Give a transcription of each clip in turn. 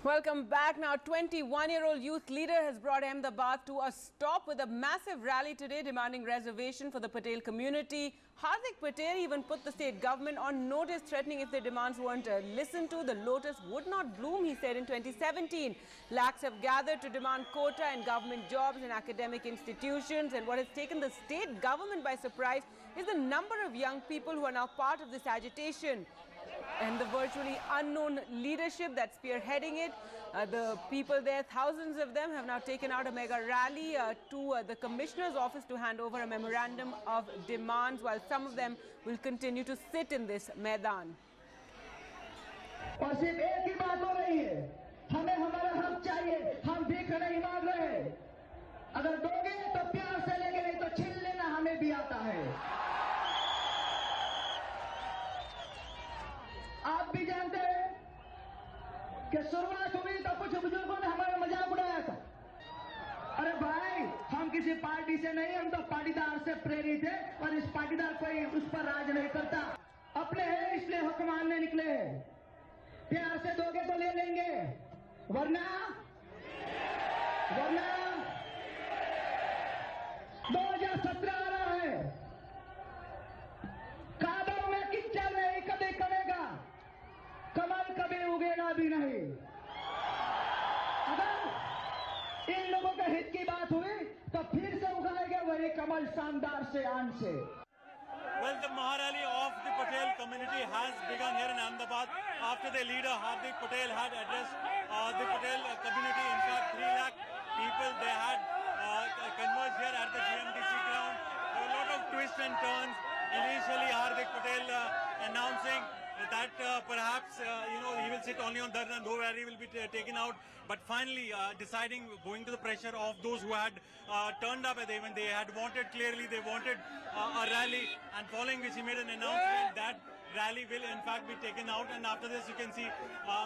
Welcome back. Now, 21-year-old youth leader has brought Ahmedabad to a stop with a massive rally today demanding reservation for the Patel community. Hardik Patel even put the state government on notice, threatening if their demands weren't listened to, the lotus would not bloom, he said in 2017. Lakhs have gathered to demand quota in government jobs and academic institutions. And what has taken the state government by surprise is the number of young people who are now part of this agitation. And the virtually unknown leadership that's spearheading it. The people there, thousands of them, have now taken out a mega rally to the commissioner's office to hand over a memorandum of demands, while some of them will continue to sit in this मैदान. और सिर्फ एक ही बात हो रही है, हमें हमारा हक चाहिए, हम भीख नहीं मांग रहे। अगर दोगे तो प्यार से लेंगे, नहीं तो छीन लेना हमें भी आता है। आप भी जानते हैं कि शुरुआत हुई तो कुछ बुजुर्गों ने हमारा मजाक उड़ाया था। अरे भाई, हम किसी पार्टी से नहीं, हम तो पाटीदार से प्रेरित है और इस पाटीदार कोई उस पर राज नहीं करता। अपने हैं इसलिए हुक्म मानने निकले हैं। प्यार से दोगे तो ले लेंगे, वरना 2017 आ रहा है। कादर में किच्चर नहीं कभी करेगा, कमल कभी उगेगा भी नहीं। अगर इन लोगों के हित की बात हुई तो फिर से उगाएगा वही कमल शानदार से आन से। Well, the Maharali of the Patel community has begun here in Ahmedabad after the leader Hardik Patel had addressed the Patel community. In fact, 3 lakh people they had converged here at the GMDC ground. There were a lot of twists and turns. Initially, Hardik Patel announcing that perhaps he will sit only on Dharna, no rally will be taken out, but finally deciding, going to the pressure of those who had turned up at the event. They had wanted, clearly they wanted a rally, and following which he made an announcement that rally will in fact be taken out. And after this you can see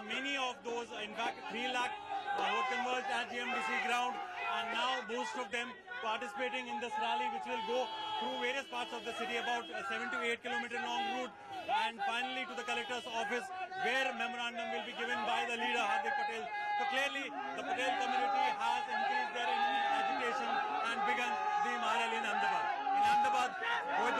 many of those, in fact 3 lakh who converged at GMDC ground, and now most of them participating in this rally, which will go through various parts of the city, about a 7 to 8 kilometer long route, and finally to the collector's office, where memorandum will be given by the leader Hardik Patel. So clearly the Patel community has increased their agitation and begun the Maharali in Ahmedabad. In Ahmedabad, Rohit